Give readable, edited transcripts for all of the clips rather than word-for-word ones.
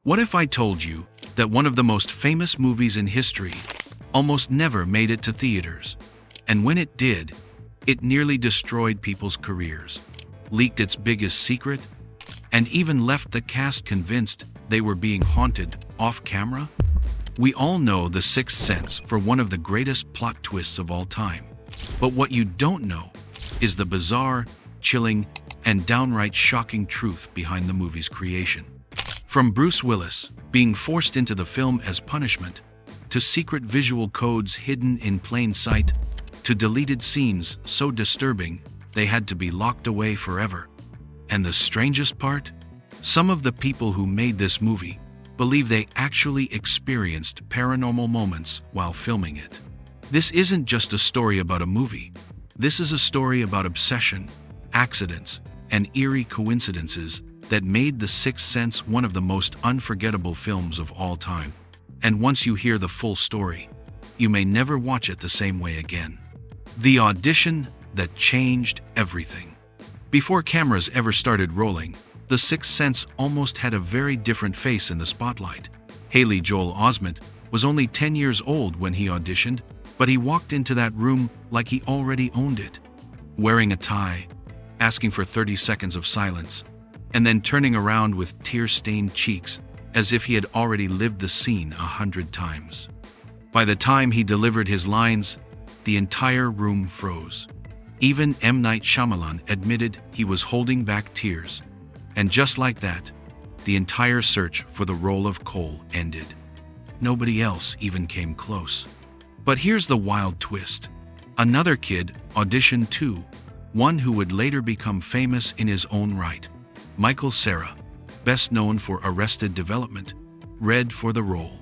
What if I told you that one of the most famous movies in history almost never made it to theaters? And when it did, it nearly destroyed people's careers, leaked its biggest secret, and even left the cast convinced they were being haunted off camera? We all know The Sixth Sense for one of the greatest plot twists of all time. But what you don't know is the bizarre, chilling, and downright shocking truth behind the movie's creation. From Bruce Willis being forced into the film as punishment, to secret visual codes hidden in plain sight, to deleted scenes so disturbing they had to be locked away forever. And the strangest part? Some of the people who made this movie believe they actually experienced paranormal moments while filming it. This isn't just a story about a movie. This is a story about obsession, accidents, and eerie coincidences that made The Sixth Sense one of the most unforgettable films of all time. And once you hear the full story, you may never watch it the same way again. The audition that changed everything. Before cameras ever started rolling, The Sixth Sense almost had a very different face in the spotlight. Haley Joel Osment was only 10 years old when he auditioned, but he walked into that room like he already owned it. Wearing a tie, asking for 30 seconds of silence, and then turning around with tear-stained cheeks as if he had already lived the scene 100 times. By the time he delivered his lines, the entire room froze. Even M. Night Shyamalan admitted he was holding back tears. And just like that, the entire search for the role of Cole ended. Nobody else even came close. But here's the wild twist. Another kid auditioned too, one who would later become famous in his own right. Michael Cera, best known for Arrested Development, read for the role.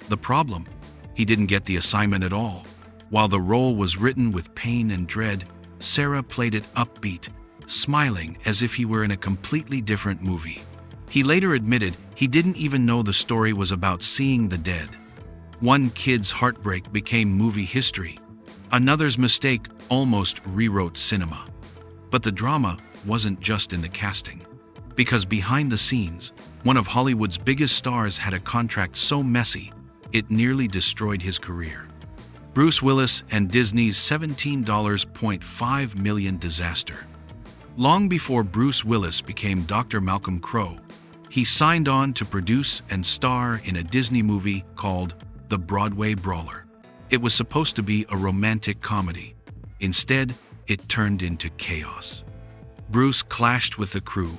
The problem? He didn't get the assignment at all. While the role was written with pain and dread, Cera played it upbeat, smiling as if he were in a completely different movie. He later admitted he didn't even know the story was about seeing the dead. One kid's heartbreak became movie history. Another's mistake almost rewrote cinema. But the drama wasn't just in the casting. Because behind the scenes, one of Hollywood's biggest stars had a contract so messy, it nearly destroyed his career. Bruce Willis and Disney's $17.5 million disaster. Long before Bruce Willis became Dr. Malcolm Crowe, he signed on to produce and star in a Disney movie called The Broadway Brawler. It was supposed to be a romantic comedy. Instead, it turned into chaos. Bruce clashed with the crew,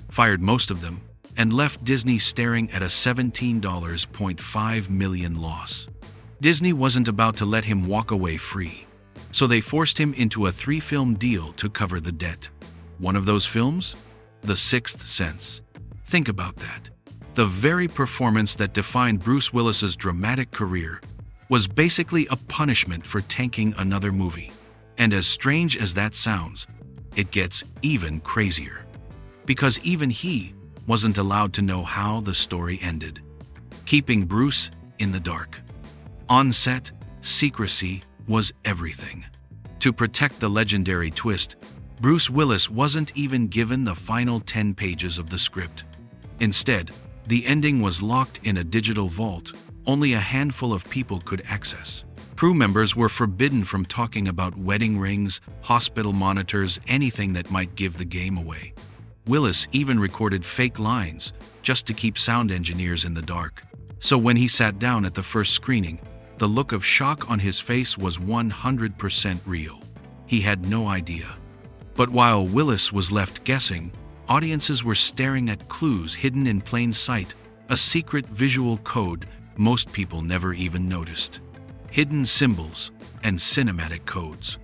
fired most of them, and left Disney staring at a $17.5 million loss. Disney wasn't about to let him walk away free, so they forced him into a 3-film deal to cover the debt. One of those films? The Sixth Sense. Think about that. The very performance that defined Bruce Willis's dramatic career was basically a punishment for tanking another movie. And as strange as that sounds, it gets even crazier. Because even he wasn't allowed to know how the story ended, keeping Bruce in the dark. On set, secrecy was everything. To protect the legendary twist, Bruce Willis wasn't even given the final 10 pages of the script. Instead, the ending was locked in a digital vault only a handful of people could access. Crew members were forbidden from talking about wedding rings, hospital monitors, anything that might give the game away. Willis even recorded fake lines just to keep sound engineers in the dark. So when he sat down at the first screening, the look of shock on his face was 100% real. He had no idea. But while Willis was left guessing, audiences were staring at clues hidden in plain sight, a secret visual code most people never even noticed. Hidden symbols and cinematic codes.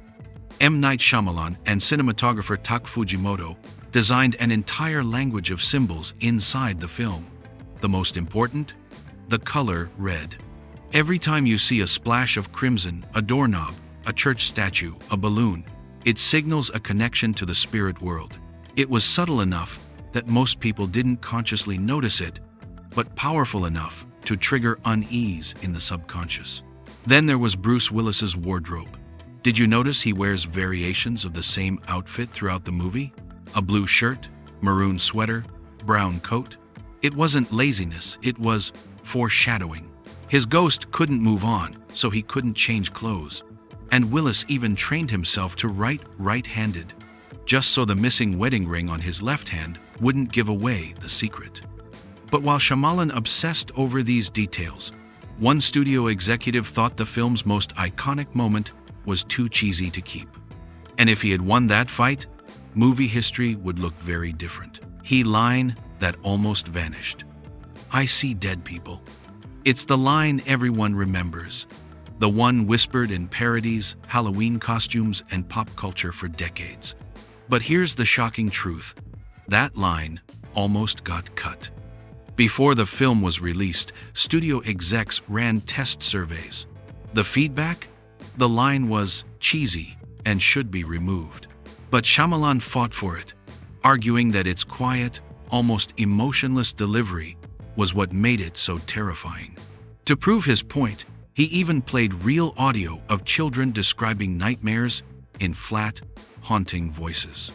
M. Night Shyamalan and cinematographer Tak Fujimoto designed an entire language of symbols inside the film. The most important? The color red. Every time you see a splash of crimson, a doorknob, a church statue, a balloon, it signals a connection to the spirit world. It was subtle enough that most people didn't consciously notice it, but powerful enough to trigger unease in the subconscious. Then there was Bruce Willis's wardrobe. Did you notice he wears variations of the same outfit throughout the movie? A blue shirt, maroon sweater, brown coat. It wasn't laziness, it was foreshadowing. His ghost couldn't move on, so he couldn't change clothes. And Willis even trained himself to write right-handed, just so the missing wedding ring on his left hand wouldn't give away the secret. But while Shyamalan obsessed over these details, one studio executive thought the film's most iconic moment was too cheesy to keep. And if he had won that fight, movie history would look very different. The line that almost vanished. "I see dead people." It's the line everyone remembers, the one whispered in parodies, Halloween costumes, and pop culture for decades. But here's the shocking truth. That line almost got cut. Before the film was released, studio execs ran test surveys. The feedback? The line was cheesy and should be removed. But Shyamalan fought for it, arguing that its quiet, almost emotionless delivery was what made it so terrifying. To prove his point, he even played real audio of children describing nightmares in flat, haunting voices.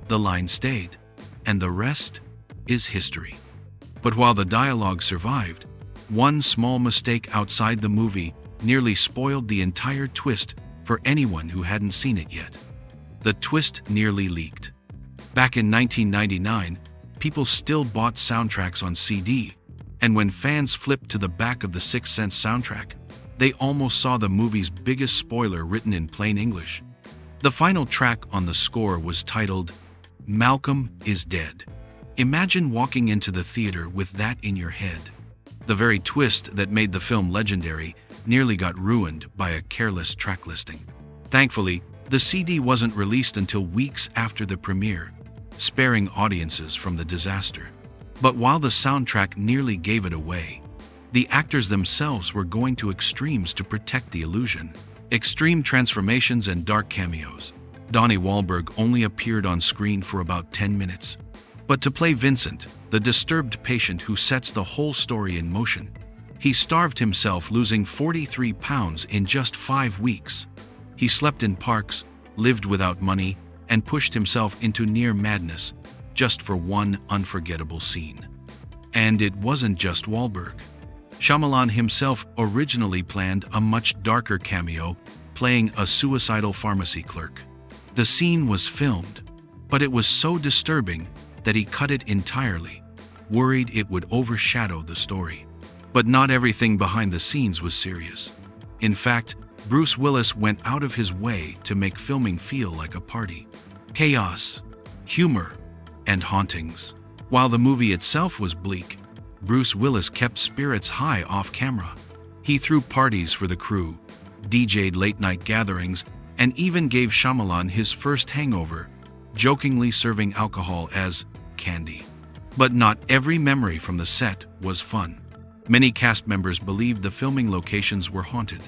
The line stayed, and the rest is history. But while the dialogue survived, one small mistake outside the movie nearly spoiled the entire twist for anyone who hadn't seen it yet. The twist nearly leaked. Back in 1999, people still bought soundtracks on CD, and when fans flipped to the back of the Sixth Sense soundtrack, they almost saw the movie's biggest spoiler written in plain English. The final track on the score was titled, "Malcolm is Dead." Imagine walking into the theater with that in your head. The very twist that made the film legendary nearly got ruined by a careless track listing. Thankfully, the CD wasn't released until weeks after the premiere, sparing audiences from the disaster. But while the soundtrack nearly gave it away, the actors themselves were going to extremes to protect the illusion. Extreme transformations and dark cameos. Donnie Wahlberg only appeared on screen for about 10 minutes. But to play Vincent, the disturbed patient who sets the whole story in motion, he starved himself, losing 43 pounds in just 5 weeks. He slept in parks, lived without money, and pushed himself into near madness just for one unforgettable scene. And it wasn't just Wahlberg. Shyamalan himself originally planned a much darker cameo, playing a suicidal pharmacy clerk. The scene was filmed, but it was so disturbing that he cut it entirely, worried it would overshadow the story. But not everything behind the scenes was serious. In fact, Bruce Willis went out of his way to make filming feel like a party. Chaos, humor, and hauntings. While the movie itself was bleak, Bruce Willis kept spirits high off camera. He threw parties for the crew, DJ'd late-night gatherings, and even gave Shyamalan his first hangover, jokingly serving alcohol as candy. But not every memory from the set was fun. Many cast members believed the filming locations were haunted.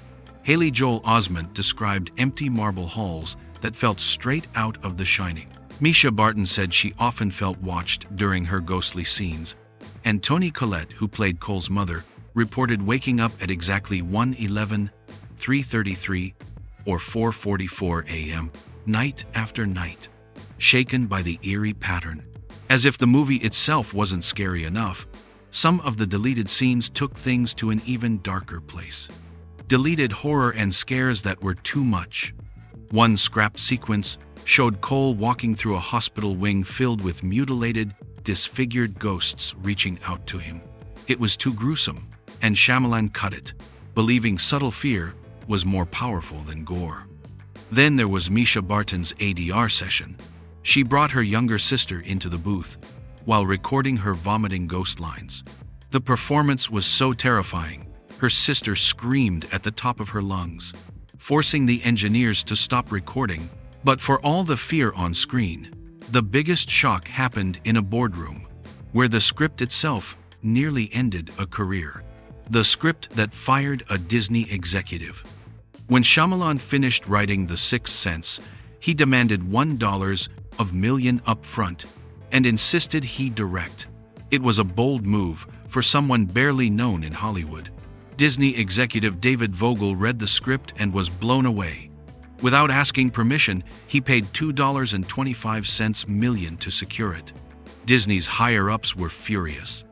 Haley Joel Osment described empty marble halls that felt straight out of The Shining. Misha Barton said she often felt watched during her ghostly scenes. And Toni Collette, who played Cole's mother, reported waking up at exactly 1:11, 3:33, or 4:44 a.m. night after night, shaken by the eerie pattern. As if the movie itself wasn't scary enough, some of the deleted scenes took things to an even darker place. Deleted horror and scares that were too much. One scrapped sequence showed Cole walking through a hospital wing filled with mutilated, disfigured ghosts reaching out to him. It was too gruesome, and Shyamalan cut it, believing subtle fear was more powerful than gore. Then there was Misha Barton's ADR session. She brought her younger sister into the booth while recording her vomiting ghost lines. The performance was so terrifying, her sister screamed at the top of her lungs, forcing the engineers to stop recording. But for all the fear on screen, the biggest shock happened in a boardroom, where the script itself nearly ended a career. The script that fired a Disney executive. When Shyamalan finished writing The Sixth Sense, he demanded $1 million up front and insisted he direct. It was a bold move for someone barely known in Hollywood. Disney executive David Vogel read the script and was blown away. Without asking permission, he paid $2.25 million to secure it. Disney's higher-ups were furious.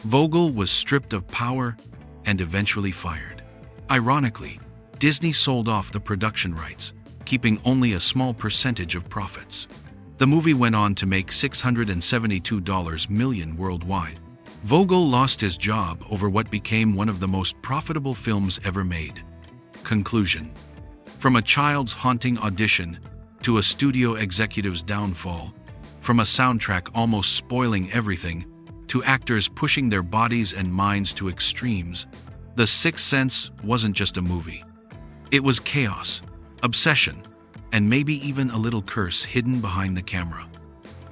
Vogel was stripped of power and eventually fired. Ironically, Disney sold off the production rights, keeping only a small percentage of profits. The movie went on to make $672 million worldwide. Vogel lost his job over what became one of the most profitable films ever made. Conclusion: from a child's haunting audition to a studio executive's downfall, from a soundtrack almost spoiling everything to actors pushing their bodies and minds to extremes, The Sixth Sense wasn't just a movie. It was chaos, obsession, and maybe even a little curse hidden behind the camera.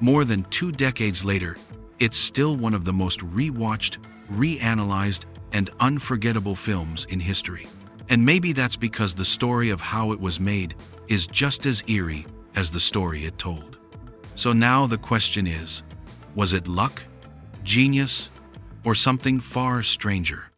More than 2 decades later, it's still one of the most rewatched, reanalyzed, and unforgettable films in history. And maybe that's because the story of how it was made is just as eerie as the story it told. So now the question is, was it luck, genius, or something far stranger?